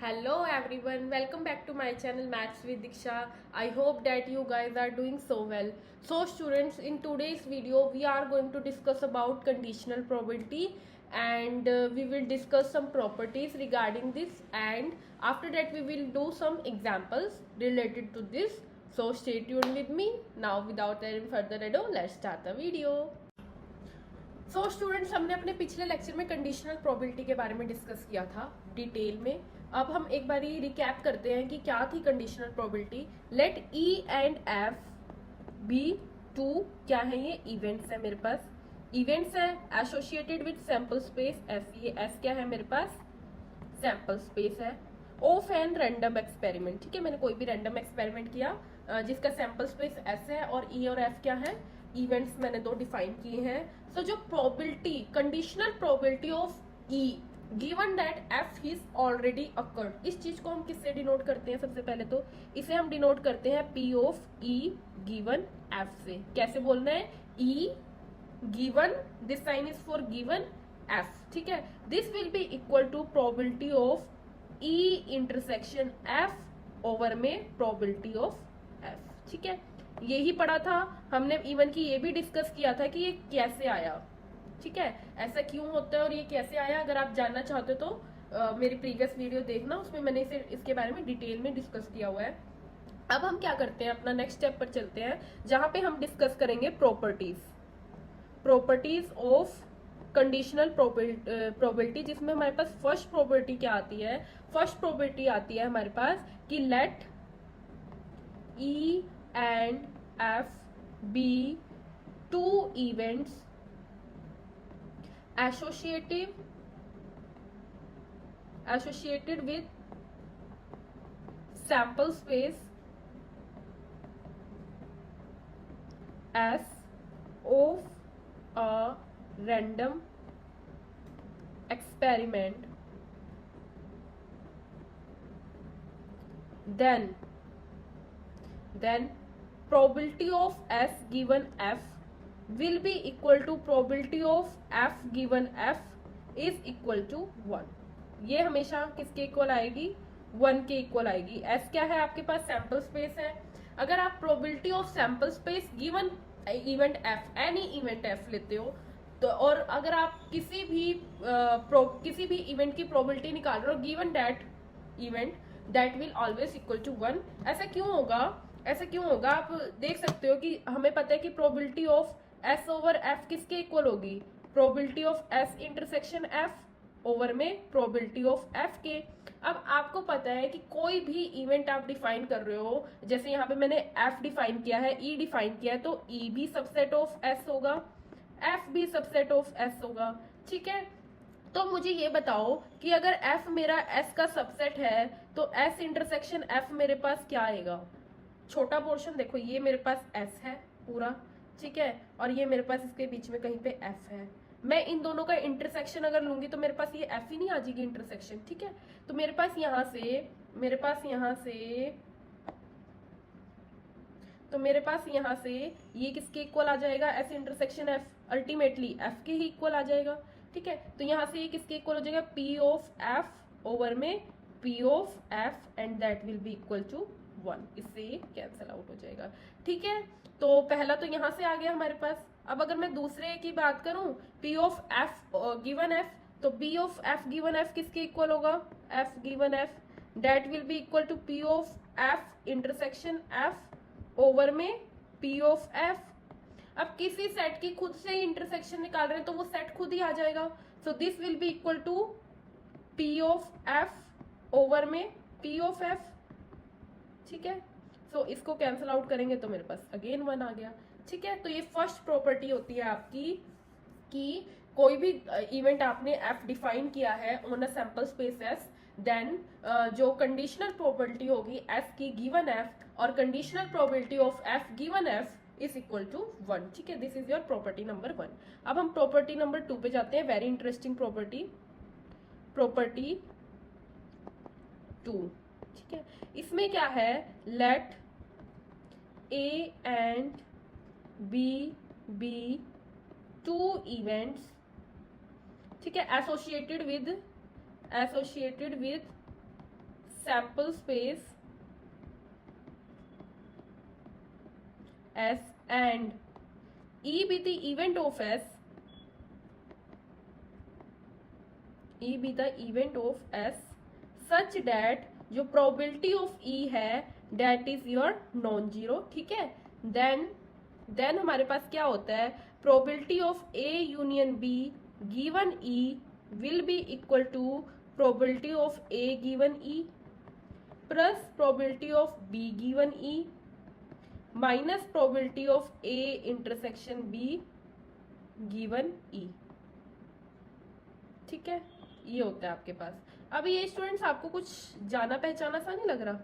Hello everyone, welcome back to my channel Maths with Diksha. I hope that you guys are doing so well. So students, in today's video we are going to discuss about conditional probability and we will discuss some properties regarding this, and after that we will do some examples related to this. So stay tuned with me. Now without any further ado, let's start the video. So students, हमने अपने पिछले lecture में conditional probability के बारे में discuss किया था detail में. अब हम एक बारी रिकैप करते हैं कि क्या थी conditional probability. Let E and F be two, क्या है ये इवेंट्स है मेरे पास. इवेंट्स है associated with sample space S. ये एस क्या है मेरे पास, सैंपल स्पेस है. ऑफ एन रैंडम एक्सपेरिमेंट, ठीक है, मैंने कोई भी रैंडम एक्सपेरिमेंट किया जिसका सैंपल स्पेस एस है, और ई और एफ क्या है, इवेंट्स मैंने दो डिफाइन किए हैं. सो जो probability, conditional probability of E given that F is already occurred, इस चीज को हम किससे डिनोट करते हैं. सबसे पहले तो इसे हम डिनोट करते हैं P of E given F से. कैसे बोलना है, E given, this sign is for given F, ठीक है. This will be equal to probability of E intersection F over में प्रोबेबिलिटी ऑफ एफ, ठीक है. यही पढ़ा था हमने. इवन की ये भी डिस्कस किया था कि ये कैसे आया, ठीक है, ऐसा क्यों होता है और ये कैसे आया. अगर आप जानना चाहते हो तो मेरी प्रीवियस वीडियो देखना, उसमें मैंने इसे इसके बारे में डिटेल में डिस्कस किया हुआ है. अब हम क्या करते हैं, अपना नेक्स्ट स्टेप पर चलते हैं जहां पे हम डिस्कस करेंगे प्रॉपर्टीज ऑफ कंडीशनल प्रोबेबिलिटी, जिसमें हमारे पास फर्स्ट प्रोबेबिलिटी क्या आती है. फर्स्ट प्रोबेबिलिटी आती है हमारे पास कि let E and F be two events associated with sample space S of a random experiment, then probability of S given F will be equal to probability of F given F is equal to 1. ये हमेशा किसके equal आएगी, 1 के equal आएगी. S क्या है आपके पास, sample space है. अगर आप probability of sample space given event F, any event F लेते हो तो, और अगर आप किसी भी इवेंट की प्रोबेबिलिटी निकाल रहे हो given that event, that will always equal to 1. ऐसा क्यों होगा, आप देख सकते हो कि हमें पता है कि probability of S over F किसके इक्वल होगी, probability of S intersection F over में प्रोबेबिलिटी ऑफ एफ के. अब आपको पता है कि कोई भी इवेंट आप डिफाइन कर रहे हो, जैसे यहाँ पे मैंने एफ डिफाइन किया है, ई डिफाइन किया है, तो ई भी सबसेट ऑफ एस होगा, एफ भी सबसेट ऑफ एस होगा, ठीक है. तो मुझे ये बताओ कि अगर एफ मेरा एस का सबसेट है तो एस इंटरसेक्शन एफ मेरे पास क्या आएगा. छोटा पोर्शन देखो, ये मेरे पास एस है पूरा, ठीक है, और ये मेरे पास इसके बीच में कहीं पे एफ है. मैं इन दोनों का इंटरसेक्शन अगर लूंगी तो मेरे पास ये एफ ही नहीं आ जाएगी इंटरसेक्शन, ठीक है. तो मेरे पास यहाँ से ये किसके इक्वल आ जाएगा, S intersection F, ultimately F के ही इक्वल आ जाएगा, ठीक है. तो यहाँ से ये किसके इक्वल हो जाएगा, पी ऑफ एफ ओवर में P of F, and that will be equal to 1. इससे ये कैंसिल आउट हो जाएगा, ठीक है. तो पहला तो यहां से आ गया हमारे पास. अब अगर मैं दूसरे की बात करूं, P of F given F, तो B of F given F किसके इक्वल होगा, F given F, that will be equal to P of F intersection F over में P ऑफ एफ. अब किसी सेट की खुद से ही इंटरसेक्शन निकाल रहे हैं तो वो सेट खुद ही आ जाएगा. So this will be equal to P of F over में P ऑफ एफ, ठीक है. सो इसको कैंसिल आउट करेंगे तो मेरे पास अगेन 1 आ गया, ठीक है. तो ये फर्स्ट प्रॉपर्टी होती है आपकी कि कोई भी इवेंट आपने एफ डिफाइन किया है on a sample space S, then जो कंडीशनल प्रोबेबिलिटी होगी एस की गिवन एफ और conditional probability of F given F is equal to 1, ठीक है. This is your property number 1. अब हम प्रॉपर्टी नंबर 2 पे जाते हैं. वेरी इंटरेस्टिंग प्रॉपर्टी 2, ठीक है. इसमें क्या है, let A and B be two events, ठीक है, associated with sample space S and E be the event of S, E be the event of S such that जो probability of E है that is your non-zero, ठीक है। then हमारे पास क्या होता है, probability of A union B given E will be equal to probability of A given E plus probability of B given E minus probability of A intersection B given E, ठीक है। ये होता है आपके पास। अब ये स्टूडेंट्स आपको कुछ जाना पहचाना सा नहीं लग रहा?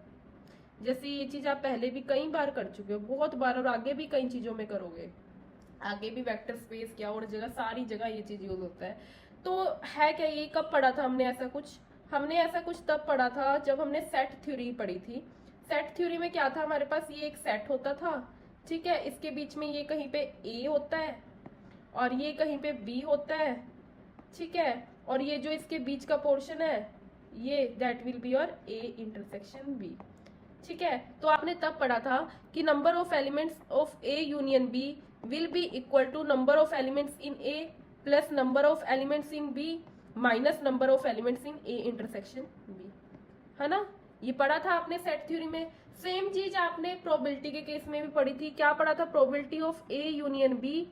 जैसे ये चीज आप पहले भी कई बार कर चुके हो, बहुत बार, और आगे भी कई चीजों में करोगे। आगे भी वेक्टर स्पेस क्या और जगह, सारी जगह ये चीज यूज होता है। तो है क्या, ये कब पढ़ा था हमने ऐसा कुछ? हमने ऐसा कुछ तब पढ़ा था जब हमने सेट थ्योरी पढ़ी थी। सेट थ्योरी में क्या था, हमारे पास ये एक सेट होता था, ठीक है। इसके बीच में ये कहीं पे ए होता है और ये कहीं पे बी होता है, ठीक है। और ये जो इसके बीच का पोर्शन है ये that will be your A intersection B, ठीक है। तो आपने तब पढ़ा था कि number of elements of A union B will be equal to number of elements in A plus number of elements in B minus number of elements in A intersection B, है ना। ये पढ़ा था आपने सेट थ्योरी में। Same चीज आपने probability के केस में भी पढ़ी थी। क्या पढ़ा था? Probability of A union B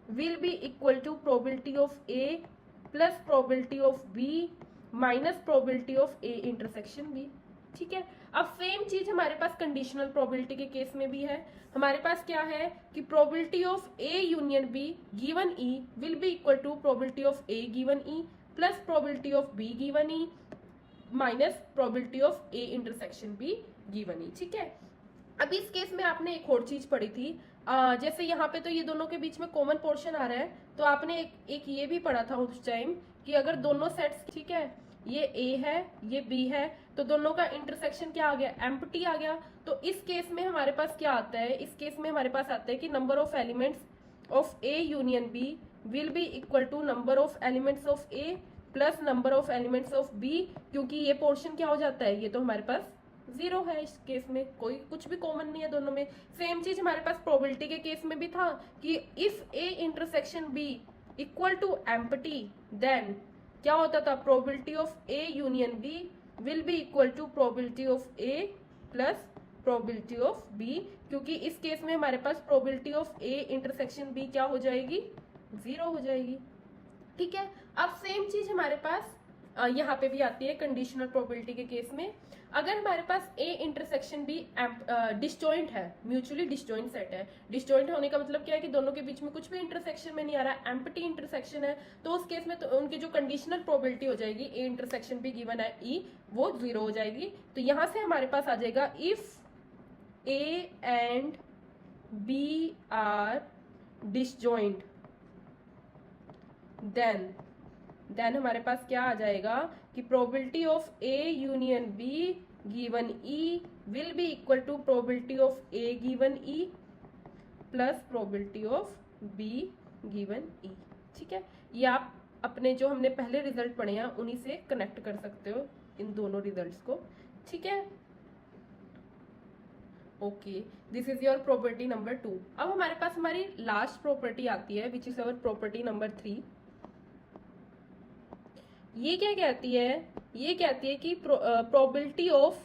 will be equal to probability of A plus probability of B minus probability of A intersection B, ठीक है। अब सेम चीज हमारे पास कंडीशनल प्रोबेबिलिटी के केस में भी है। हमारे पास क्या है कि probability of A union B given E will be equal to probability of A given E plus probability of B given E minus probability of A intersection B given E, ठीक है। अब इस केस में आपने एक और चीज पढ़ी थी, जैसे यहाँ पे तो ये दोनों के बीच में कॉमन पोर्शन आ रहा है, तो आपने एक ये भी पढ़ा था उस टाइम कि अगर दोनों सेट्स, ठीक है, ये ए है ये बी है, तो दोनों का इंटरसेक्शन क्या आ गया? एम्प्टी आ गया। तो इस केस में हमारे पास क्या आता है? इस केस में हमारे पास आता है कि number of elements of A union B will be equal to number of elements of A plus number of elements of B, क्योंकि ये पोर्शन क्या हो जाता है, ये तो हमारे पास जीरो है। इस केस में कोई कुछ भी कॉमन नहीं है दोनों में। सेम चीज हमारे पास प्रोबेबिलिटी के केस में भी था कि if A intersection B equal to empty then क्या होता था? Probability of A union B will be equal to probability of A plus probability of B, क्योंकि इस केस में हमारे पास probability of A intersection B क्या हो जाएगी? जीरो हो जाएगी, ठीक है। अब सेम चीज हमारे पास यहाँ पे भी आती है कंडीशनल प्रोबेबिलिटी के केस में। अगर हमारे पास ए इंटरसेक्शन बी डिसजॉइंट है, म्यूचुअली डिसजॉइंट सेट है। डिसजॉइंट होने का मतलब क्या है कि दोनों के बीच में कुछ भी इंटरसेक्शन में नहीं आ रहा, एम्प्टी इंटरसेक्शन है, तो उस केस में तो उनकी जो कंडीशनल प्रोबेबिलिटी हो जाएगी ए इंटरसेक्शन बी गिवन है ई, वो जीरो हो जाएगी। तो यहां से हमारे पास आ जाएगा if A and B are disjoint then हमारे पास क्या आ जाएगा कि probability of A union B given E will be equal to probability of A given E plus probability of B given E, ठीक है। ये आप अपने जो हमने पहले रिजल्ट पढ़े हैं उन्हीं से कनेक्ट कर सकते हो इन दोनों रिजल्ट्स को, ठीक है। Okay, this is your property number 2। अब हमारे पास हमारी लास्ट प्रॉपर्टी आती है which is our property number 3। ये क्या कहती है? ये कहती है कि probability of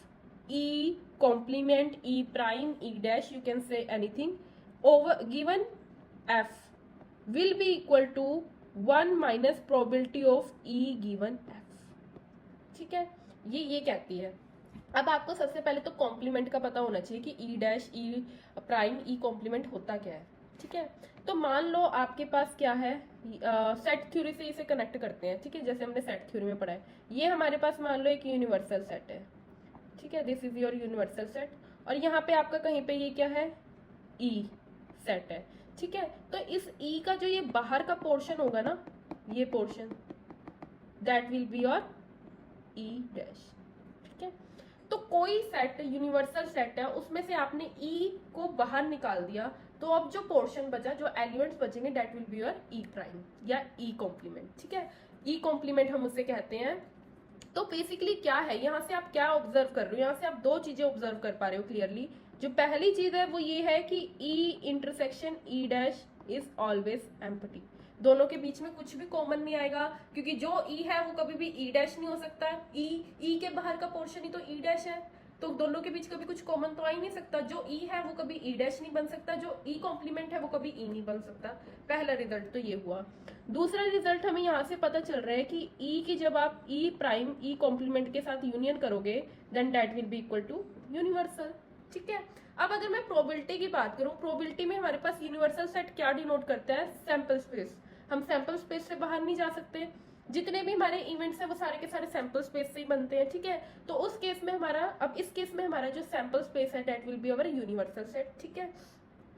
E complement E prime E dash, you can say anything, over given F will be equal to 1 minus probability of E given F, ठीक है। ये कहती है। अब आपको सबसे पहले तो कॉम्प्लीमेंट का पता होना चाहिए कि E dash E prime E complement होता क्या है, ठीक है। तो मान लो आपके पास क्या है, सेट थ्योरी से इसे कनेक्ट करते हैं, ठीक है, जैसे हमने सेट थ्योरी में पढ़ा है। ये हमारे पास मान लो एक यूनिवर्सल सेट है, ठीक है, this is your universal set, और यहाँ पे आपका कहीं पे ये क्या है? ई सेट है, ठीक है। तो इस ई का जो ये बाहर का पोर्शन होगा ना, ये portion that will be your E dash, ठीक है। तो कोई सेट यूनिवर्सल सेट है, उसमें से आपने ई को बाहर निकाल दिया, तो अब जो पोर्शन बचा, जो एलिमेंट्स बचेंगे, that will be your E prime या ई कॉम्प्लीमेंट, ठीक है। ई कॉम्प्लीमेंट हम उसे कहते हैं तो बेसिकली क्या है, यहाँ से आप क्या ऑब्जर्व कर रहे हो, यहाँ से आप दो चीजें ऑब्जर्व कर पा रहे हो क्लियरली। जो पहली चीज है वो ये है कि E intersection E dash is always empty. दोनों के बीच में कुछ भी कॉमन नहीं आएगा, क्योंकि जो E है वो कभी भी E डैश नहीं हो सकता। E के बाहर का पोर्शन ही तो E डैश है, तो दोनों के बीच कभी कुछ कॉमन तो आ ही नहीं सकता। जो E है वो कभी E डैश नहीं बन सकता, जो E कॉम्प्लीमेंट है वो कभी E नहीं बन सकता। पहला रिजल्ट तो ये हुआ। दूसरा रिजल्ट हमें यहाँ से पता चल रहा है कि E की जब आप E प्राइम E कॉम्प्लीमेंट के साथ यूनियन करोगे then that will be equal to universal. ठीक है, अब अगर मैं प्रोबेबिलिटी की बात करूं, प्रोबेबिलिटी में हमारे पास यूनिवर्सल सेट क्या डिनोट करता है, सैंपल स्पेस। हम सैंपल स्पेस से बाहर नहीं जा सकते, जितने भी हमारे इवेंट्स हैं वो सारे के सारे सैंपल स्पेस से ही बनते हैं। ठीक है, तो उस केस में हमारा, अब इस केस में हमारा जो सैंपल स्पेस है that will be our universal set. ठीक है,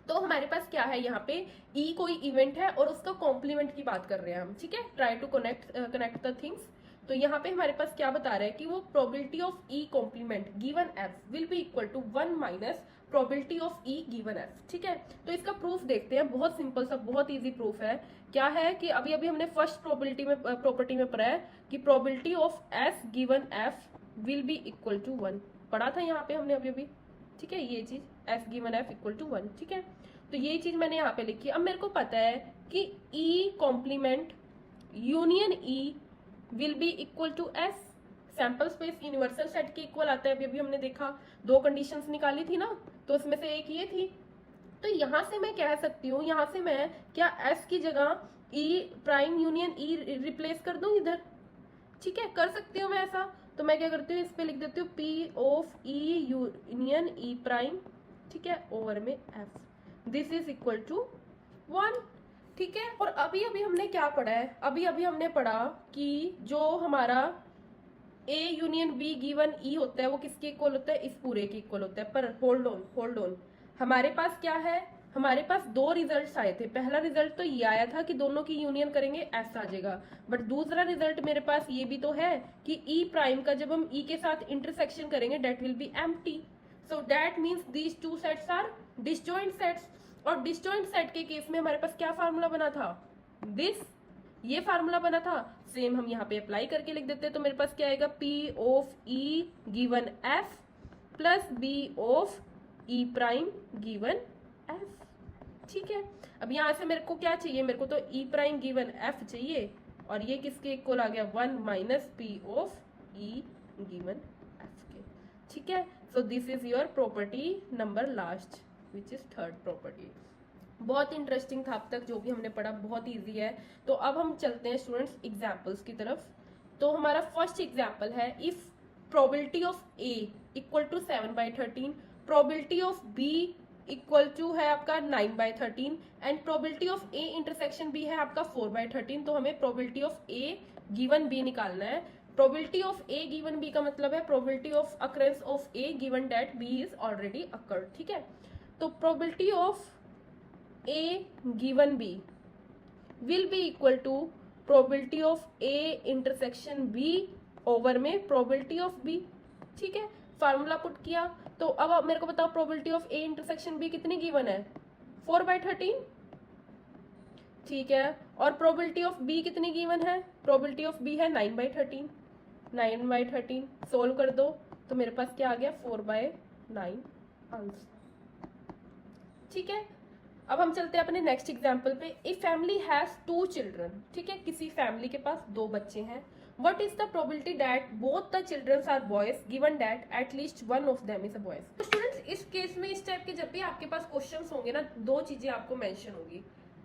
तो हमारे पास क्या है यहाँ पे, E कोई इवेंट है और उसका कॉम्प्लीमेंट की बात कर रहे हैं हम। ठीक है, try to connect the things. तो यहाँ पे हमारे पास क्या बता रहा है कि वो probability of E complement given F will be equal to 1 minus probability of E given F। ठीक है, तो इसका प्रूफ देखते हैं। बहुत सिंपल सा, बहुत इजी प्रूफ है। क्या है कि अभी अभी हमने फर्स्ट प्रॉपर्टी में पढ़ा है कि probability of S given F will be equal to 1, पढ़ा था यहाँ पे हमने अभी अभी। ठीक है, ये चीज S given F equal to 1। ठीक है, तो ये चीज मैंने यहाँ पे लिखी। अब मेरे को पता है कि E complement union E will be equal to S। Sample space universal set के इक्वल आता है, अभी अभी हमने देखा। दो कंडीशंस निकाली थी ना, तो उसमें से एक ये थी। तो यहां से मैं कह सकती हूँ, यहां से मैं क्या S की जगह E prime union E replace कर दूं इधर। ठीक है, कर सकती हूँ मैं ऐसा। तो मैं क्या करती हूँ, इस पे लिख देती हूँ P of E union E prime, ठीक है, ओवर में F, this is equal to 1। ठीक है, और अभी अभी हमने क्या पढ़ा है, अभी अभी हमने पढ़ा कि जो हमारा A union B given E होता है वो किसके इक्वल होता है, इस पूरे के इक्वल होता है। पर होल्ड ऑन, हमारे पास क्या है, हमारे पास दो रिजल्ट्स आए थे। पहला रिजल्ट तो ये आया था कि दोनों की यूनियन करेंगे ऐसा आ जाएगा, बट दूसरा रिजल्ट मेरे पास ये भी तो है कि E प्राइम का जब हम E के साथ इंटरसेक्शन करेंगे that will be empty. So that means these two sets are disjoint sets. और डिसजॉइंट सेट के केस में हमारे पास क्या फार्मूला बना था, दिस, ये फार्मूला बना था। सेम हम यहाँ पे अप्लाई करके लिख देते हैं। तो मेरे पास क्या आएगा, P of E given F plus B of E prime given F। ठीक है, अब यहाँ से मेरे को क्या चाहिए, मेरे को तो E प्राइम गिवन F चाहिए, और ये किसके इक्वल आ गया, 1 minus P of E given F के। ठीक है, so this is your property number last which is third property. बहुत इंटरेस्टिंग था अब तक जो भी हमने पढ़ा, बहुत इजी है। तो अब हम चलते हैं स्टूडेंट्स एग्जाम्पल्स की तरफ। तो हमारा फर्स्ट एग्जाम्पल है, if probability of A equal to 7/13, probability of B equal to है आपका 9/13 and probability of A intersection B है आपका 4/13। तो हमें probability of A given B निकालना है। Probability of A given B का मतलब है probability of occurrence of A given that B is already occurred. ठीक है, तो probability of A given B will be equal to probability of A intersection B over में probability of B। ठीक है, formula put किया। तो अब मेरे को बताओ probability of A intersection B कितनी गिवन है, 4/13। ठीक है, और प्रोबेबिलिटी ऑफ B कितनी गिवन है, प्रोबेबिलिटी ऑफ B है 9/13। 9/13 सोल्व कर दो तो मेरे पास क्या आ गया, 4/9 आंसर। ठीक है, अब हम चलते हैं अपने नेक्स्ट एग्जाम्पल पे। A family has 2 children. ठीक है, किसी फैमिली के पास 2 बच्चे हैं। What is the probability that both the children are boys given that at least one of them is a boy? तो स्टूडेंट्स, इस केस में, इस टाइप के जब भी आपके पास क्वेश्चंस होंगे ना, दो चीजें आपको मेंशन होगी।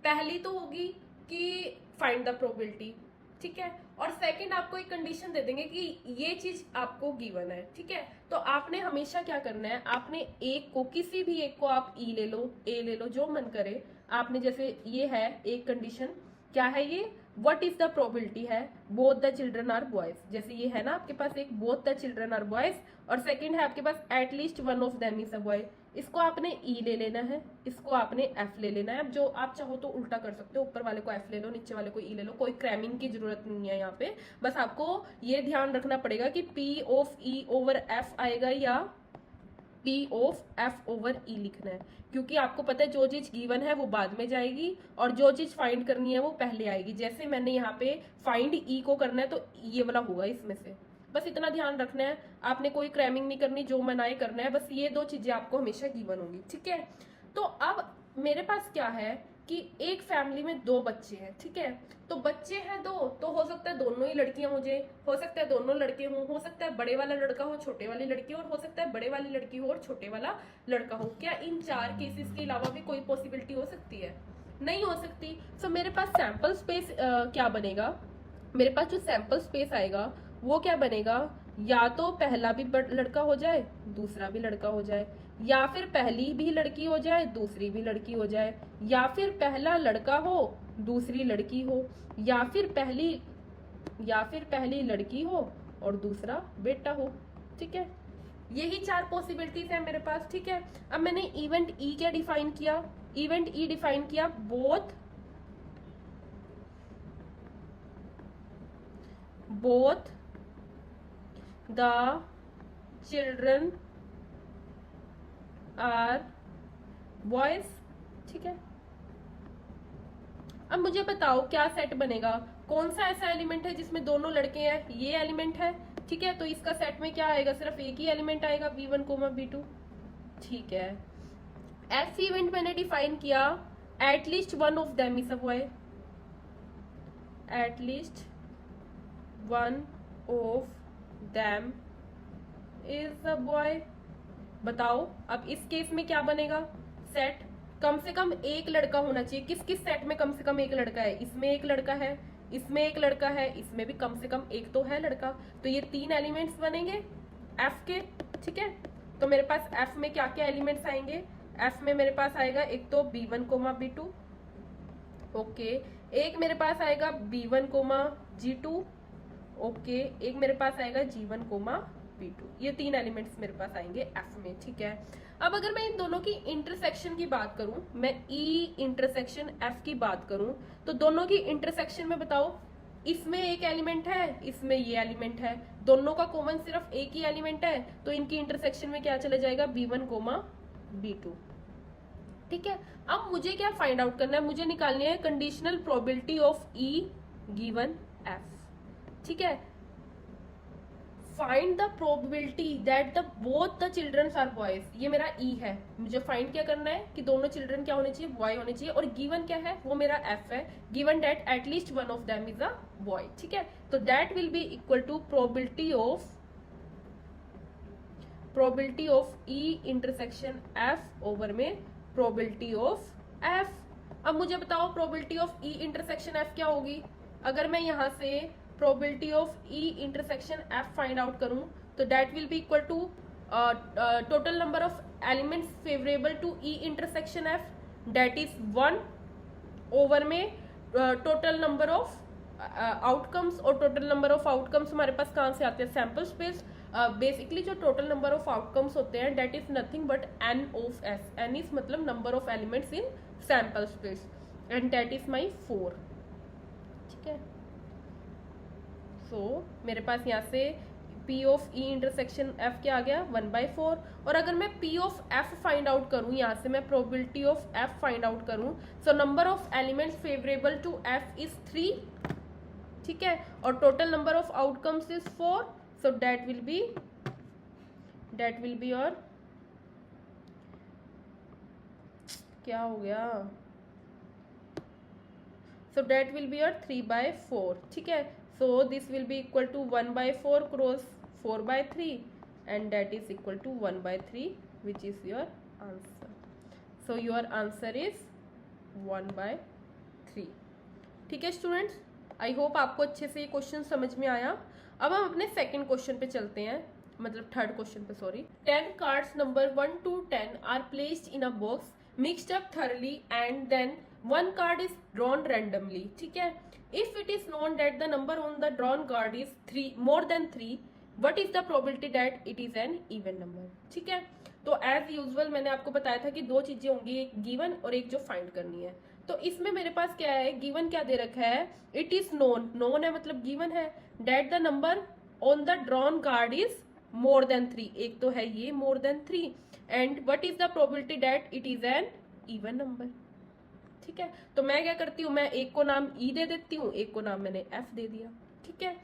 पहली तो होगी कि फाइंड द प्रोबेबिलिटी, ठीक है, और सेकंड आपको एक कंडीशन दे देंगे कि ये चीज आपको गिवन है। ठीक है, तो आपने हमेशा क्या करना है, आपने एक को, किसी भी एक को आप E ले लो, A ले लो, जो मन करे आपने। जैसे ये है एक कंडीशन, क्या है ये, व्हाट इज द प्रोबेबिलिटी है both the children are boys. जैसे ये है ना आपके पास एक both the children are boys, और सेकंड है आपके पास at least one of them is a boy. इसको आपने E ले लेना है, इसको आपने F ले लेना है। अब जो आप चाहो तो उल्टा कर सकते हो, ऊपर वाले को F ले लो, नीचे वाले को E ले लो, कोई क्रैमिंग की जरूरत नहीं है यहाँ पे। बस आपको ये ध्यान रखना पड़ेगा कि P of E over F आएगा या P of F over E लिखना है, क्योंकि आपको पता है जो चीज गिवन है वो बाद में जाएगी और जो चीज फाइंड करनी है वो पहले आएगी। जैसे मैंने यहाँ पे फाइंड E को करना है तो ये वाला होगा इसमें से, बस इतना ध्यान रखना है, आपने कोई क्रैमिंग नहीं करनी, जो मनाए करना है, बस ये दो चीजें आपको हमेशा गिवन होंगी, ठीक है। तो अब मेरे पास क्या है कि एक फैमिली में दो बच्चे हैं, ठीक है। तो बच्चे हैं दो, तो हो सकता है दोनों ही लड़कियां मुझे, हो सकता है दोनों लड़के हों, हो सकता है बड़े वाला लड़का हो छोटे वाली लड़की हो, और हो सकता है बड़े वाली लड़की हो और छोटे वाला लड़का हो। क्या इन चार केसेस के अलावा भी कोई पॉसिबिलिटी हो सकती है? नहीं हो सकती। सो मेरे पास सैंपल स्पेस क्या बनेगा, मेरे पास जो सैंपल स्पेस आएगा वो क्या बनेगा, या तो पहला भी लड़का हो जाए दूसरा भी लड़का हो जाए, या फिर पहली भी लड़की हो जाए दूसरी भी लड़की हो जाए, या फिर पहला लड़का हो दूसरी लड़की हो, या फिर पहली लड़की हो और दूसरा बेटा हो, ठीक है। यही चार पॉसिबिलिटीज है मेरे पास, ठीक है। अब मैंने इवेंट ई क्या डिफाइन किया, इवेंट ई डिफाइन किया both the children are boys, ठीक है। अब मुझे बताओ क्या सेट बनेगा, कौन सा ऐसा एलिमेंट है जिसमें दोनों लड़के हैं, ये एलिमेंट है, ठीक है। तो इसका सेट में क्या आएगा, सिर्फ एक ही एलिमेंट आएगा b1 b2, ठीक है। एफ इवेंट मैंने डिफाइन किया, at least one of them is a boy, at least one of them is a boy. बताओ अब इस केस में क्या बनेगा, सेट कम से कम एक लड़का होना चाहिए। किस किस सेट में कम से कम एक लड़का है, इसमें एक लड़का है, इसमें एक लड़का है, इसमें भी कम से कम एक तो है लड़का। तो ये तीन एलिमेंट्स बनेंगे एफ के, ठीक है। तो मेरे पास एफ में क्या क्या एलिमेंट्स आएंगे, एफ में मेरे पास आएगा एक तो b1 b2, ओके। एक मेरे पास आएगा b1 g2, ओके। एक मेरे पास आएगा g1 b2। ये तीन एलिमेंट्स मेरे पास आएंगे एफ में, ठीक है। अब अगर मैं इन दोनों की इंटरसेक्शन की बात करूं, मैं ई इंटरसेक्शन एफ की बात करूं, तो दोनों की इंटरसेक्शन में बताओ, इसमें एक एलिमेंट है, इसमें ये एलिमेंट है, दोनों का कॉमन सिर्फ एक ही एलिमेंट है, तो इनकी इंटरसेक्शन में क्या चला जाएगा, b1 b2, ठीक है। अब मुझे क्या फाइंड आउट करना है, मुझे निकालनी है conditional probability of E given F, ठीक है। Find the probability that the both the children are boys, ये मेरा ई है। मुझे फाइंड क्या करना है कि दोनों चिल्ड्रन क्या होने चाहिए, बॉय होने चाहिए, और गिवन क्या है, वो मेरा एफ है, given that at least one of them is a boy, ठीक है। तो that will be equal to probability of E intersection F over में प्रोबेबिलिटी ऑफ एफ। अब मुझे बताओ probability of E intersection F क्या होगी, अगर मैं यहां से probability of E intersection F find out करूं, तो that will be equal to total number of elements favourable to E intersection F, that is 1 over में टोटल नंबर ऑफ आउटकम्स, और टोटल नंबर ऑफ आउटकम्स हमारे पास कहां से आते हैं, सैंपल स्पेस। बेसिकली जो टोटल नंबर ऑफ आउटकम्स होते हैं that is nothing but n of S, n is मतलब number of elements in sample space, and that is my 4, ठीक है। सो मेरे पास यहाँ से P of E intersection F क्या आ गया, 1/4। और अगर मैं P of F find out करूँ, यहाँ से मैं probability of F find out करूँ, so number of elements favourable to F is 3, ठीक है, और total number of outcomes is 4, so that will be और क्या हो गया, सो दैट विल बी और 3/4, ठीक है। So this will be equal to 1/4 cross 4/3, and that is equal to 1/3, which is your answer. So your answer is 1/3, ठीक है students. I hope आपको अच्छे से ये क्वेश्चन समझ में आया। अब हम अपने सेकंड क्वेश्चन पे चलते हैं, मतलब थर्ड क्वेश्चन पे, sorry. 10 cards number 1 to 10 are placed in a box mixed up thoroughly and then one card is drawn randomly, ठीक है। If it is known that the number on the drawn card is 3 more than 3, what is the probability that it is an even number, ठीक है। तो as usual मैंने आपको बताया था कि दो चीजें होंगी, एक गिवन और एक जो फाइंड करनी है। तो इसमें मेरे पास क्या है, गिवन क्या दे रखा है, इट इज नोन, नोन है मतलब गिवन है, that the number on the drawn card is more than 3, एक तो है ये more than 3, and what is the probability that it is an even number, ठीक है। तो मैं क्या करती हूँ, मैं एक को नाम ई दे देती हूँ, एक को नाम मैंने एफ दे दिया, ठीक है।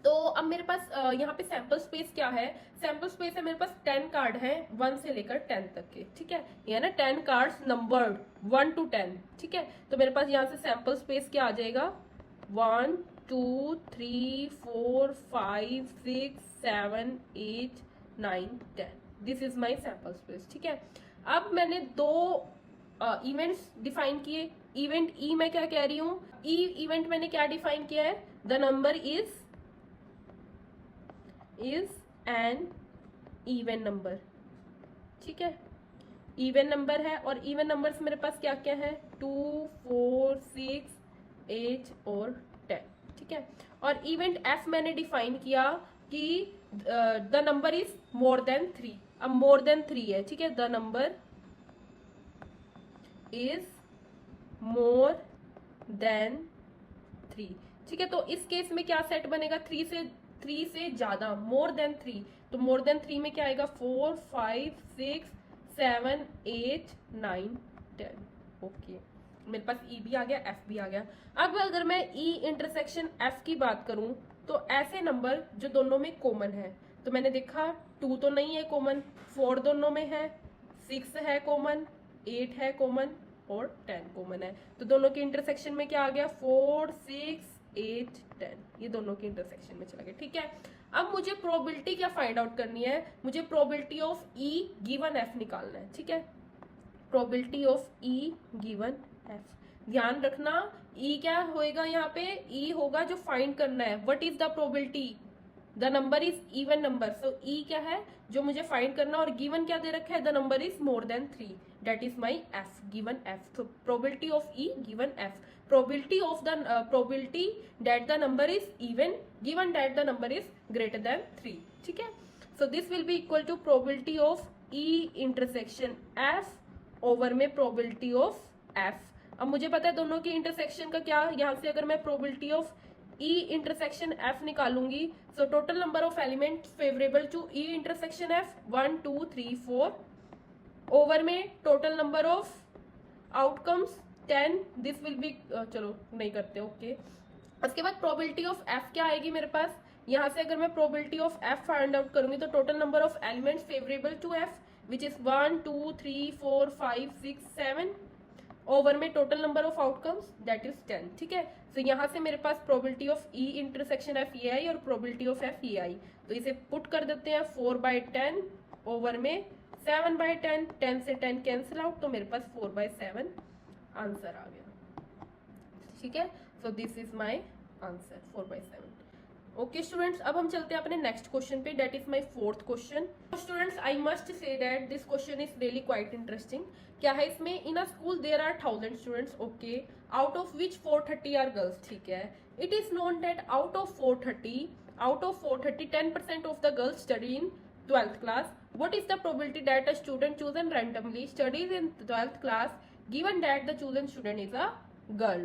तो अब मेरे पास यहाँ पे सैंपल स्पेस क्या है, सैंपल स्पेस है मेरे पास 10 कार्ड है 1 से लेकर 10 तक के, ठीक है, ये ना 10 कार्ड्स नंबर्ड 1 to 10, ठीक है। तो मेरे पास यहाँ से सैंपल स्पेस क्या आ जाएगा 1 2 3 4 5 6 7 8 9 10, this is my sample space, ठीक है। अब मैंने दो इवेंट्स डिफाइन किए, इवेंट ई मैं क्या कह रही हूँ, ई इवेंट मैंने क्या डिफाइन किया है, the number is an even number, ठीक है, इवन नंबर है। और इवन नंबर्स मेरे पास क्या क्या है 2 4 6 8 और 10, ठीक है। और इवेंट एफ मैंने डिफाइन किया कि the number is more than 3, अब मोर देन 3 है, ठीक है, the number is more than 3, ठीक है। तो इस केस में क्या सेट बनेगा 3 से ज्यादा, मोर देन 3, तो मोर देन 3 में क्या आएगा 4 5 6 7 8 9 10, ओके, मेरे पास ई भी आ गया एफ भी आ गया। अब अगर मैं ई इंटरसेक्शन एफ की बात करूं तो ऐसे नंबर जो दोनों में कॉमन है, तो मैंने देखा 2 तो नहीं है कॉमन, 4 दोनों में है, 6 है कॉमन, 8 है कॉमन और 10 कॉमन है, तो दोनों के इंटरसेक्शन में क्या आ गया 4 6 8 10, ये दोनों के इंटरसेक्शन में चला गया, ठीक है। अब मुझे प्रोबेबिलिटी क्या फाइंड आउट करनी है, मुझे probability of E given F निकालना है, ठीक है, probability of E given F. ध्यान रखना ई क्या होएगा, यहाँ पे ई होगा जो फाइंड करना है, what is the probability, the number is even number, so E क्या है जो मुझे फाइंड करना, और गिवन क्या दे रखा है the number is more than 3, that is my f, given f, so probability of e given f, probability of the probability that the number is even given that the number is greater than 3, ठीक है। so this will be equal to probability of e intersection f over में probability of f। अब मुझे पता है दोनों की intersection का क्या, यहाँ से अगर मैं probability of e intersection f निकालूंगी, so total number of elements favorable to e intersection f 1 2 3 4, over में total number of outcomes 10, this will B, चलो नहीं करते, ओके। उसके बाद प्रोबेबिलिटी ऑफ एफ क्या आएगी मेरे पास, यहाँ से अगर मैं probability of F find out करूंगी तो total number of elements favourable to F which is 1 2 3 4 5 6 7, over में total number of outcomes that is 10, ठीक है। तो यहाँ से मेरे पास probability of E intersection F ये आई और प्रोबेबिलिटी ऑफ एफ ये आई, तो इसे पुट कर देते हैं 4/10 ओवर में 7/10, 10 से 10 कैंसिल आउट, तो मेरे पास 4/7 आंसर आ गया, ठीक है। So this is my answer 4/7। Okay students, अब हम चलते हैं अपने नेक्स्ट क्वेश्चन पे, that is my fourth question. Students I must say that this question is really quite interesting. क्या है इसमें, in a school there are 1000 students, okay, out of which 430 are girls, ठीक है। It is known that out of 430 10% of the girls study in 12th class. What is the probability that a student chosen randomly studies in 12th class given that the chosen student is a girl?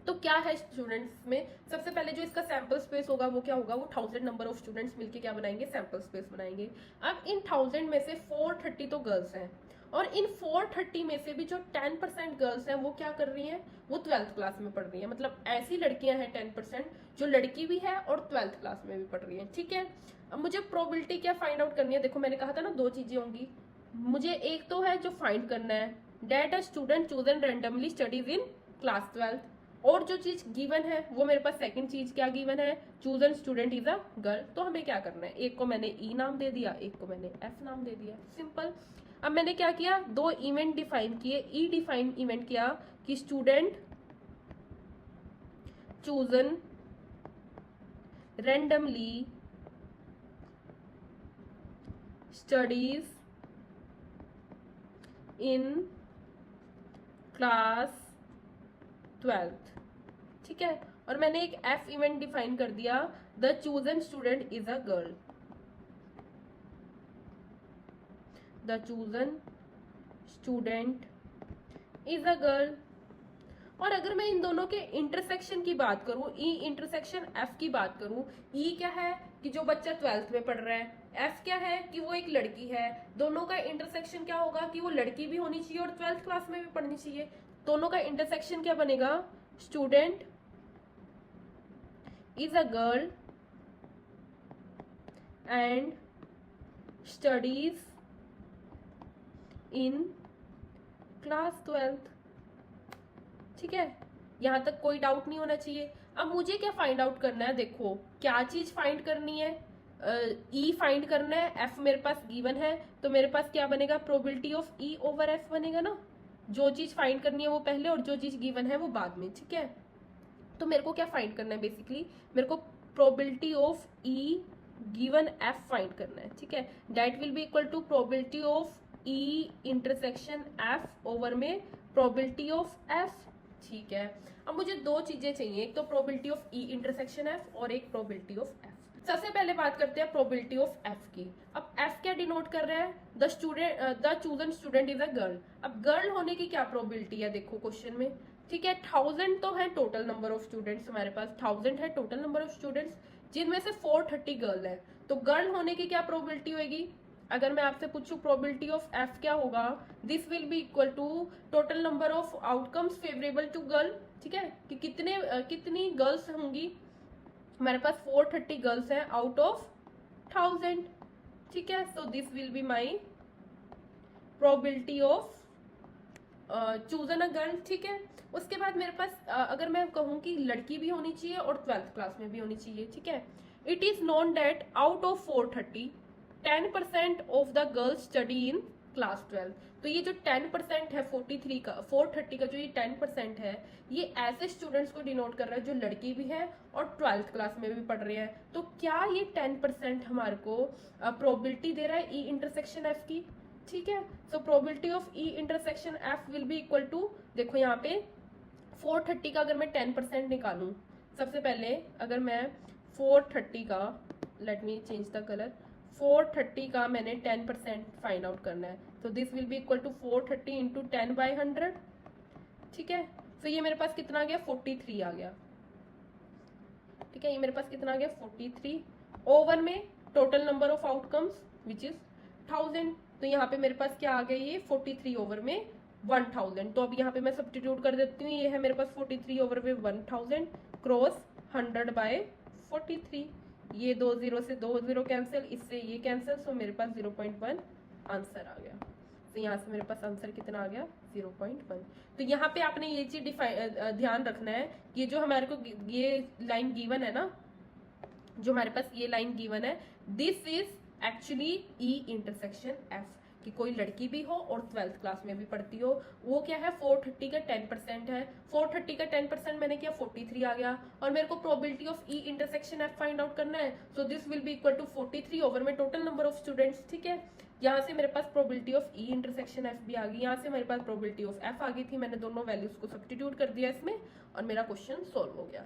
तो क्या है students में, सबसे पहले जो इसका sample space होगा वो क्या होगा, वो 1000 नंबर ऑफ स्टूडेंट्स मिलके क्या बनाएंगे, सैंपल स्पेस बनाएंगे। अब इन 1000 में से 430 तो गर्ल्स हैं, और इन 430 में से भी जो 10% गर्ल्स हैं वो क्या कर रही हैं, वो 12th क्लास में पढ़ रही हैं, मतलब ऐसी लड़कियां हैं 10% जो लड़की भी है और 12th क्लास में भी पढ़ रही हैं, ठीक है। अब मुझे प्रोबेबिलिटी क्या फाइंड आउट करनी है, देखो मैंने कहा था ना दो चीजें होंगी, मुझे एक तो है जो फाइंड करना है that a student chosen randomly studies in class 12th, और जो चीज गिवन है वो मेरे पास सेकंड चीज क्या गिवन है, chosen student is a girl. तो हमें क्या करना है, एक को मैंने ई नाम दे दिया, एक को मैंने एफ नाम दे दिया, सिंपल। अब मैंने क्या किया, दो इवेंट डिफाइन किए, ई डिफाइन इवेंट किया कि student chosen randomly studies in class 12th, ठीक है। और मैंने एक एफ इवेंट डिफाइन कर दिया, the chosen student is a girl, the chosen student is a girl. और अगर मैं इन दोनों के इंटरसेक्शन की बात करूं, ई इंटरसेक्शन एफ की बात करूं, ई क्या है कि जो बच्चा 12th में पढ़ रहा है, एफ क्या है कि वो एक लड़की है, दोनों का इंटरसेक्शन क्या होगा कि वो लड़की भी होनी चाहिए और 12th क्लास में भी पढ़नी चाहिए, दोनों का इंटरसेक्शन क्या बनेगा, student is a girl and studies in class 12th। ठीक है, यहां तक कोई डाउट नहीं होना चाहिए। अब मुझे क्या फाइंड आउट करना है, देखो क्या चीज फाइंड करनी है, ई फाइंड करना है। एफ मेरे पास गिवन है, तो मेरे पास क्या बनेगा, probability of E over F बनेगा ना। जो चीज फाइंड करनी है वो पहले और जो चीज गिवन है वो बाद में। ठीक है, तो मेरे को क्या फाइंड करना है, बेसिकली मेरे को probability of E given F find करना है। ठीक है, that will be equal to probability of E intersection F over में प्रोबेबिलिटी ऑफ एफ। ठीक है, अब मुझे दो चीजें चाहिए, एक तो probability of E intersection F और एक प्रोबेबिलिटी ऑफ एफ। सबसे पहले बात करते हैं प्रोबेबिलिटी ऑफ एफ की। अब एफ क्या डिनोट कर रहा है, the chosen student is a girl. अब गर्ल होने की क्या प्रोबेबिलिटी है, देखो क्वेश्चन में। ठीक है, 1000 तो है टोटल नंबर ऑफ स्टूडेंट्स, हमारे पास 1000 है टोटल नंबर ऑफ स्टूडेंट्स, जिनमें से 430 गर्ल है। तो गर्ल होने की क्या प्रोबेबिलिटी होगी, अगर मैं आपसे पूछूं प्रोबेबिलिटी ऑफ एफ क्या होगा, this will be equal to total number of outcomes favourable to girl. ठीक है, कि कितनी गर्ल्स होंगी, हमारे पास 430 गर्ल्स हैं आउट ऑफ 1000। ठीक है, so this will be my probability of chosen a girl. ठीक है, उसके बाद मेरे पास अगर मैं कहूँ कि लड़की भी होनी चाहिए और 12th क्लास में भी होनी चाहिए। ठीक है, it is known that out of 430 10% of the girls study in class 12। तो ये जो 10% है 430 का 430 का जो ये 10% है, ये ऐसे स्टूडेंट्स को डिनोट कर रहा है जो लड़की भी है और 12th क्लास में भी पढ़ रहे हैं। तो क्या ये 10% हमारे को प्रोबेबिलिटी दे रहा है ई इंटरसेक्शन एफ की। ठीक है, so probability of E intersection F will be equal to, देखो यहाँ पे 430 का अगर मैं 10% निकालूं, सबसे पहले अगर मैं 430 का, let me change the colour, 430 का मैंने 10% फाइंड आउट करना है, तो this will be equal to 430 into 10/100। ठीक है, तो ये मेरे पास कितना आ गया, 43 आ गया। ठीक है, ये मेरे पास कितना आ गया, 43 ओवर में total number of outcomes which is 1000। तो यहाँ पे मेरे पास क्या आ गया, ये 43 ओवर में 1000। तो अब यहाँ पे मैं सब्स्टिट्यूट कर देती हूँ, ये है मेरे पास 43 ओवर में 1000 क्रॉस 100/43। ये 2 0 से 2 0 कैंसिल, इससे ये कैंसिल, सो मेरे पास 0.1 आंसर आ गया। तो यहाँ से मेरे पास आंसर कितना आ गया, 0.1। तो यहाँ पे आपने ये चीज ध्यान रखना है, ये जो हमारे को ये लाइन गिवन है ना, जो हमारे पास ये लाइन गिवन है, this is actually E intersection F, कि कोई लड़की भी हो और 12th क्लास में भी पढ़ती हो। वो क्या है, 430 का 10% है, 430 का 10% मैंने किया 43 आ गया, और मेरे को probability of E intersection F find out करना है। So this will be equal to 43 over में टोटल नंबर ऑफ स्टूडेंट्स। ठीक है, यहाँ से मेरे पास probability of E intersection F भी आ गई, यहाँ से मेरे पास प्रोबेबिलिटी ऑफ एफ आ गई थी, मैंने दोनों वैल्यूज को सब्स्टिट्यूट कर दिया इसमें और मेरा क्वेश्चन सोल्व हो गया।